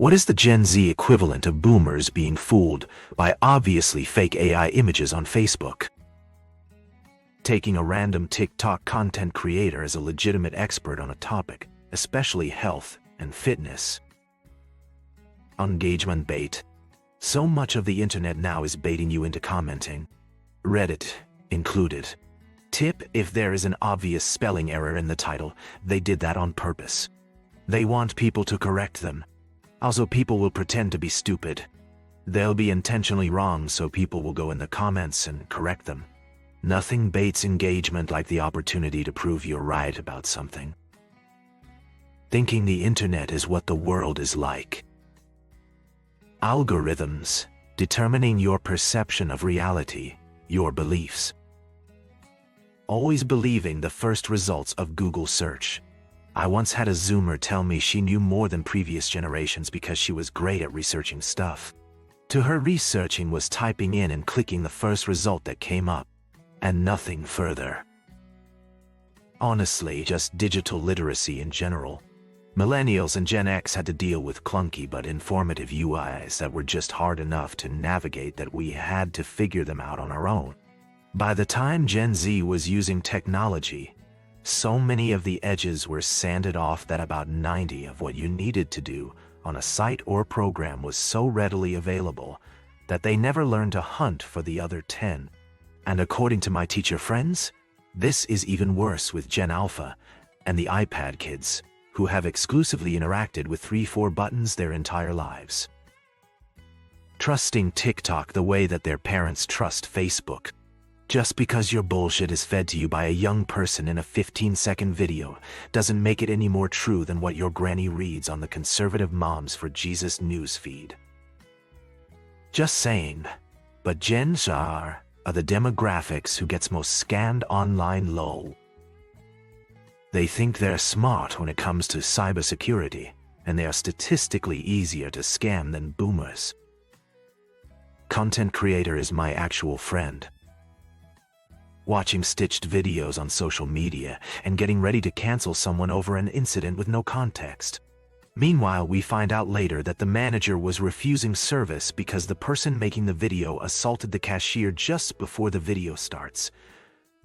What is the Gen Z equivalent of boomers being fooled by obviously fake AI images on Facebook? Taking a random TikTok content creator as a legitimate expert on a topic, especially health and fitness. Engagement bait. So much of the internet now is baiting you into commenting. Reddit included. Tip: if there is an obvious spelling error in the title, they did that on purpose. They want people to correct them. Also, people will pretend to be stupid. They'll be intentionally wrong, so people will go in the comments and correct them. Nothing baits engagement like the opportunity to prove you're right about something. Thinking the internet is what the world is like. Algorithms determining your perception of reality, your beliefs. Always believing the first results of Google search. I once had a Zoomer tell me she knew more than previous generations because she was great at researching stuff. To her, researching was typing in and clicking the first result that came up, and nothing further. Honestly, just digital literacy in general. Millennials and Gen X had to deal with clunky but informative UIs that were just hard enough to navigate that we had to figure them out on our own. By the time Gen Z was using technology, so many of the edges were sanded off that about 90% of what you needed to do on a site or program was so readily available that they never learned to hunt for the other 10%. And according to my teacher friends, this is even worse with Gen Alpha and the iPad kids, who have exclusively interacted with 3-4 buttons their entire lives. Trusting TikTok the way that their parents trust Facebook. Just because your bullshit is fed to you by a young person in a 15-second video doesn't make it any more true than what your granny reads on the conservative Moms for Jesus news feed. Just saying, but Gen Z are the demographics who gets most scammed online lol. They think they're smart when it comes to cybersecurity, and they are statistically easier to scam than boomers. Content creator is my actual friend. Watching stitched videos on social media and getting ready to cancel someone over an incident with no context. Meanwhile, we find out later that the manager was refusing service because the person making the video assaulted the cashier just before the video starts.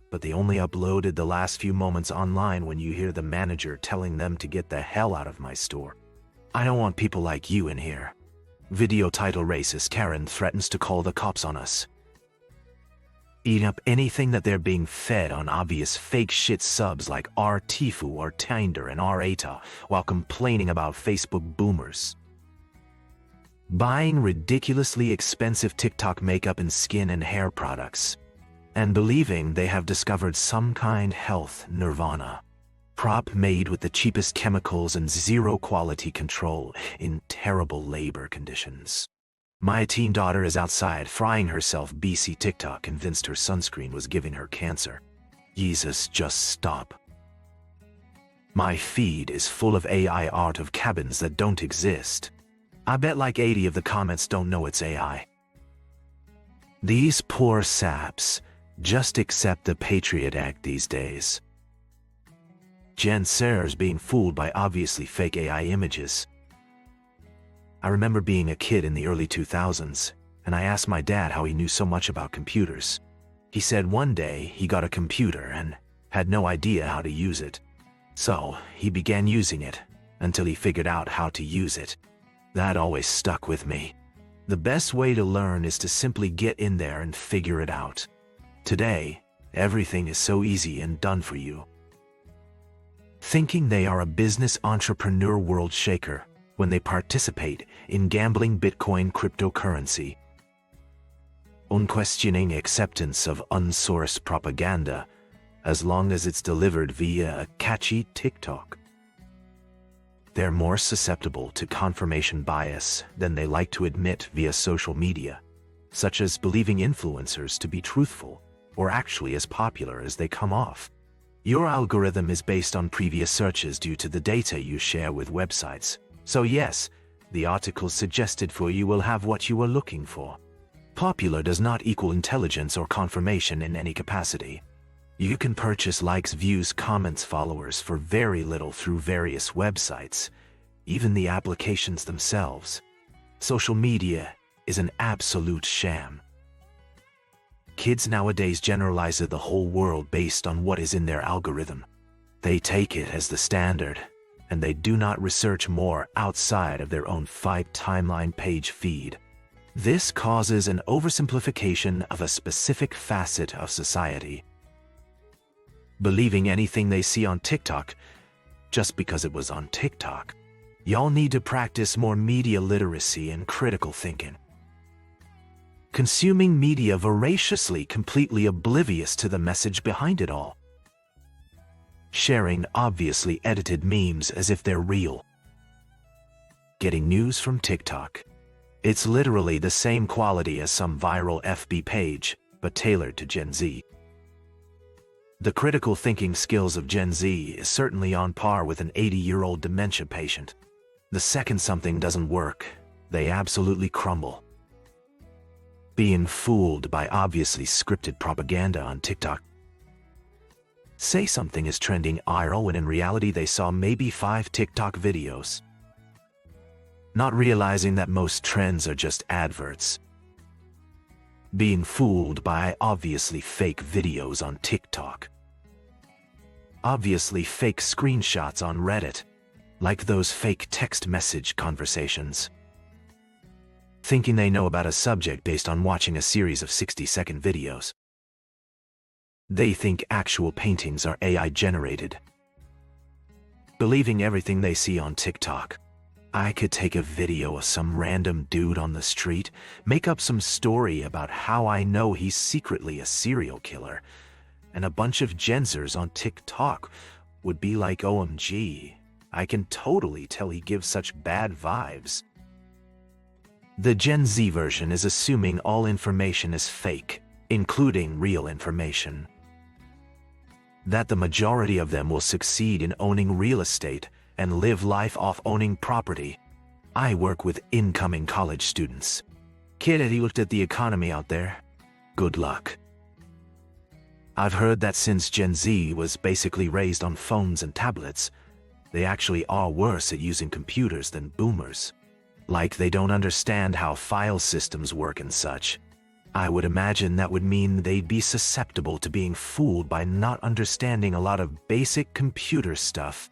But they only uploaded the last few moments online when you hear the manager telling them to get the hell out of my store. I don't want people like you in here. Video title: racist Karen threatens to call the cops on us. Eating up anything that they're being fed on obvious fake shit subs like R-Tifu or Tinder and R-Eta while complaining about Facebook boomers. Buying ridiculously expensive TikTok makeup and skin and hair products, and believing they have discovered some kind health nirvana. Prop made with the cheapest chemicals and zero quality control in terrible labor conditions. My teen daughter is outside frying herself BC TikTok convinced her sunscreen was giving her cancer. Jesus, just stop. My feed is full of AI art of cabins that don't exist. I bet like 80% of the comments don't know it's AI. These poor saps just accept the Patriot Act these days. Gen Zers being fooled by obviously fake AI images. I remember being a kid in the early 2000s, and I asked my dad how he knew so much about computers. He said one day he got a computer and had no idea how to use it. So he began using it until he figured out how to use it. That always stuck with me. The best way to learn is to simply get in there and figure it out. Today, everything is so easy and done for you. Thinking they are a business entrepreneur world shaker when they participate in gambling Bitcoin cryptocurrency. Unquestioning acceptance of unsourced propaganda as long as it's delivered via a catchy TikTok. They're more susceptible to confirmation bias than they like to admit via social media, such as believing influencers to be truthful or actually as popular as they come off. Your algorithm is based on previous searches due to the data you share with websites. So yes, the articles suggested for you will have what you are looking for. Popular does not equal intelligence or confirmation in any capacity. You can purchase likes, views, comments, followers for very little through various websites, even the applications themselves. Social media is an absolute sham. Kids nowadays generalize the whole world based on what is in their algorithm. They take it as the standard, and they do not research more outside of their own 5 timeline page feed. This causes an oversimplification of a specific facet of society. Believing anything they see on TikTok just because it was on TikTok. Y'all need to practice more media literacy and critical thinking. Consuming media voraciously, completely oblivious to the message behind it all. Sharing obviously edited memes as if they're real. Getting news from TikTok. It's literally the same quality as some viral FB page, but tailored to Gen Z. The critical thinking skills of Gen Z is certainly on par with an 80-year-old dementia patient. The second something doesn't work, they absolutely crumble. Being fooled by obviously scripted propaganda on TikTok. Say something is trending IRL when in reality they saw maybe 5 TikTok videos. Not realizing that most trends are just adverts. Being fooled by obviously fake videos on TikTok. Obviously fake screenshots on Reddit, like those fake text message conversations. Thinking they know about a subject based on watching a series of 60-second videos. They think actual paintings are AI generated. Believing everything they see on TikTok. I could take a video of some random dude on the street, make up some story about how I know he's secretly a serial killer, and a bunch of Genzers on TikTok would be like, OMG, I can totally tell he gives such bad vibes. The Gen Z version is assuming all information is fake, including real information. That the majority of them will succeed in owning real estate and live life off owning property. I work with incoming college students. Kid, have you looked at the economy out there? Good luck. I've heard that since Gen Z was basically raised on phones and tablets, they actually are worse at using computers than boomers. Like they don't understand how file systems work and such. I would imagine that would mean they'd be susceptible to being fooled by not understanding a lot of basic computer stuff.